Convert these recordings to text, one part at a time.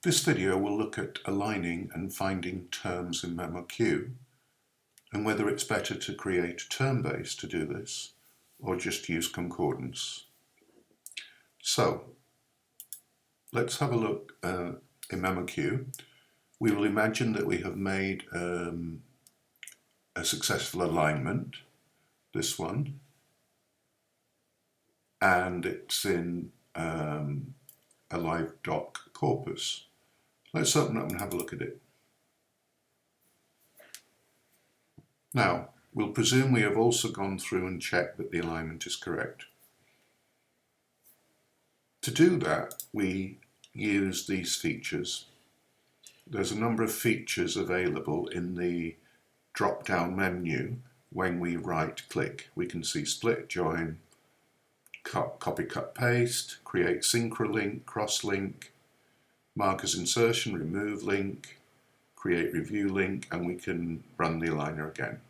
This video will look at aligning and finding terms in MemoQ and whether it's better to create a term base to do this or just use concordance. So let's have a look in MemoQ. We will imagine that we have made a successful alignment, this one, and it's in a live doc corpus. Let's open up and have a look at it. Now, we'll presume we have also gone through and checked that the alignment is correct. To do that, we use these features. There's a number of features available in the drop-down menu. When we right-click, we can see split, join, copy, cut, paste, create synchrolink, cross-link, markers insertion, remove link, create review link, and we can run the aligner again.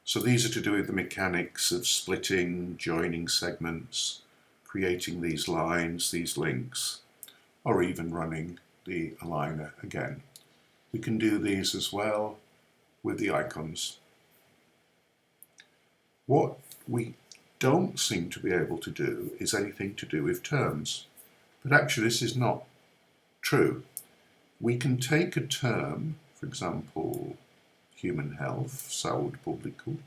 So these are to do with the mechanics of splitting, joining segments, creating these lines, these links, or even running the aligner again. We can do these as well with the icons. What we don't seem to be able to do is anything to do with terms. But actually this is not true. We can take a term, for example, human health, saúde pública.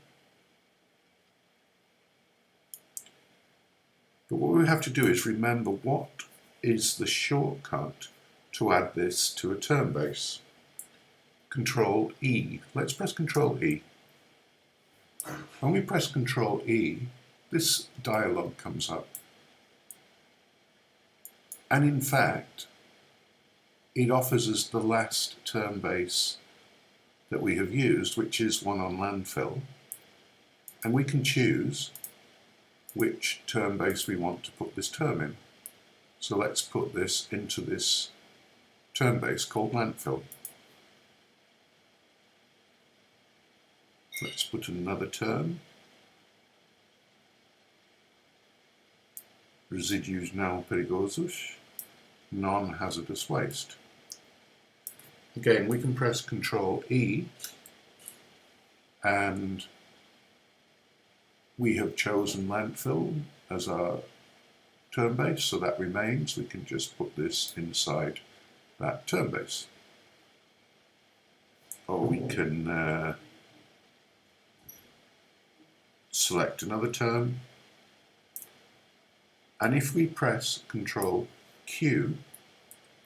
But what we have to do is remember what is the shortcut to add this to a term base. Control E. Let's press Control E. When we press Control E, this dialog comes up. And in fact, it offers us the last term base that we have used, which is one on landfill. And we can choose which term base we want to put this term in. So let's put this into this term base called landfill. Let's put another term. Residuos não perigosos, non-hazardous waste. Again, we can press Control E and we have chosen landfill as our term base, so that remains. We can just put this inside that term base. Or we can select another term, and if we press Control Q,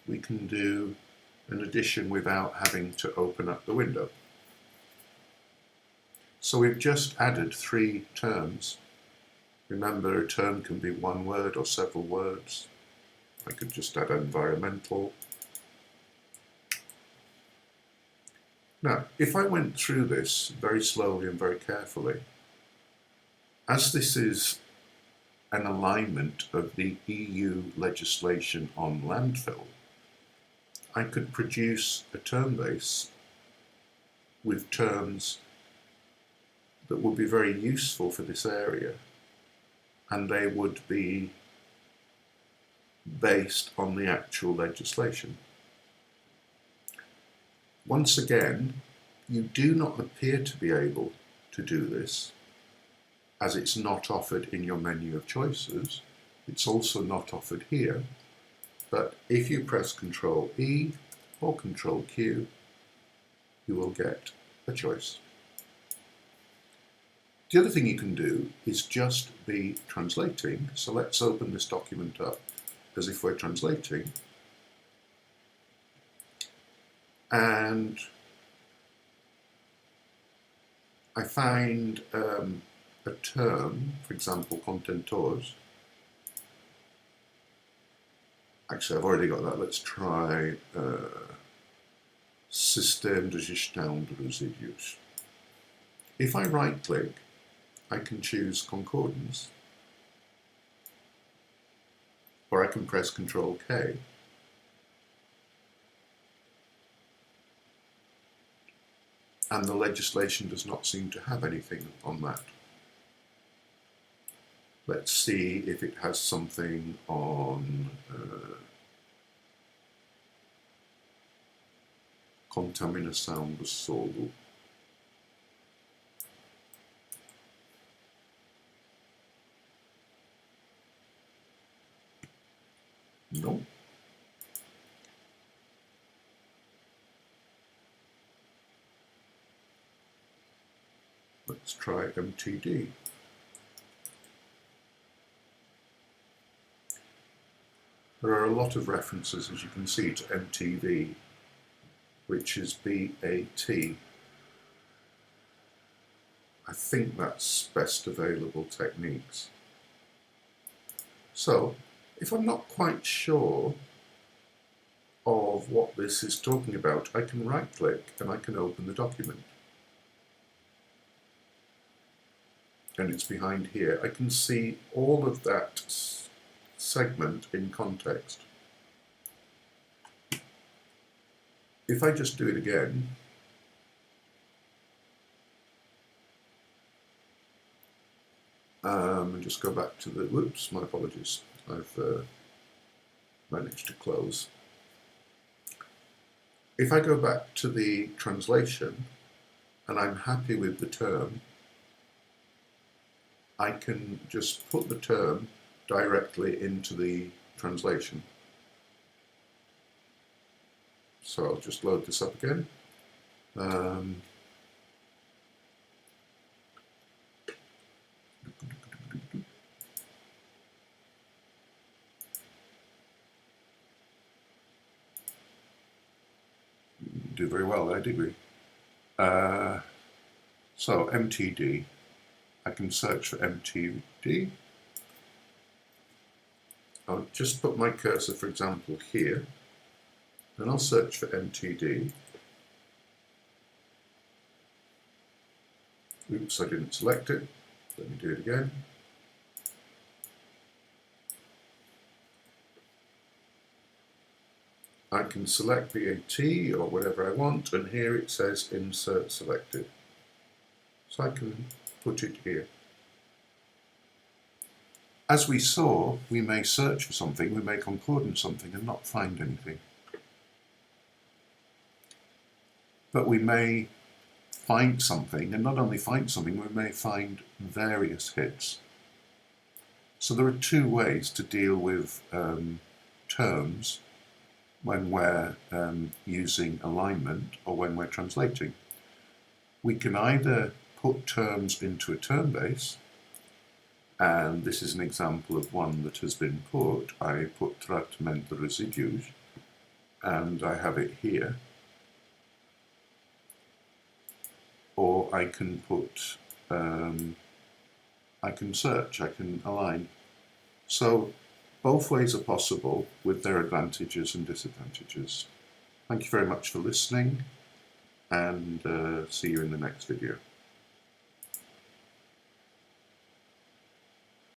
we can do an addition without having to open up the window. So we've just added 3 terms. Remember, a term can be one word or several words. I could just add environmental. Now, if I went through this very slowly and very carefully, as this is an alignment of the EU legislation on landfill, I could produce a term base with terms that would be very useful for this area, and they would be based on the actual legislation. Once again, you do not appear to be able to do this, as it's not offered in your menu of choices. It's also not offered here, but if you press Control E or Control Q, you will get a choice. The other thing you can do is just be translating. So let's open this document up as if we're translating. And I find a term, for example, contentores. Actually, I've already got that. Let's try Sistema de Gestão de Resíduos. If I right-click, I can choose concordance, or I can press Control K. And the legislation does not seem to have anything on that. Let's see if it has something on contaminação do solo. No. Let's try MTD. There are a lot of references, as you can see, to MTV, which is BAT. I think that's best available techniques. So, if I'm not quite sure of what this is talking about, I can right-click and I can open the document. And it's behind here. I can see all of that segment in context. If I just do it again, and just go back to the, whoops, my apologies, I've managed to close. If I go back to the translation and I'm happy with the term, I can just put the term directly into the translation. So I'll just load this up again. Do very well there, did we? So MTD, I can search for MTD. I'll just put my cursor, for example, here, and I'll search for MTD. Oops, I didn't select it. Let me do it again. I can select BAT or whatever I want, and here it says Insert Selected. So I can put it here. As we saw, we may search for something, we may concordance something and not find anything. But we may find something, and not only find something, we may find various hits. So there are two ways to deal with terms when we're using alignment or when we're translating. We can either put terms into a term base, and this is an example of one that has been put. I put tratamento de residuos, and I have it here. Or I can put, I can search, I can align. So both ways are possible with their advantages and disadvantages. Thank you very much for listening, and see you in the next video.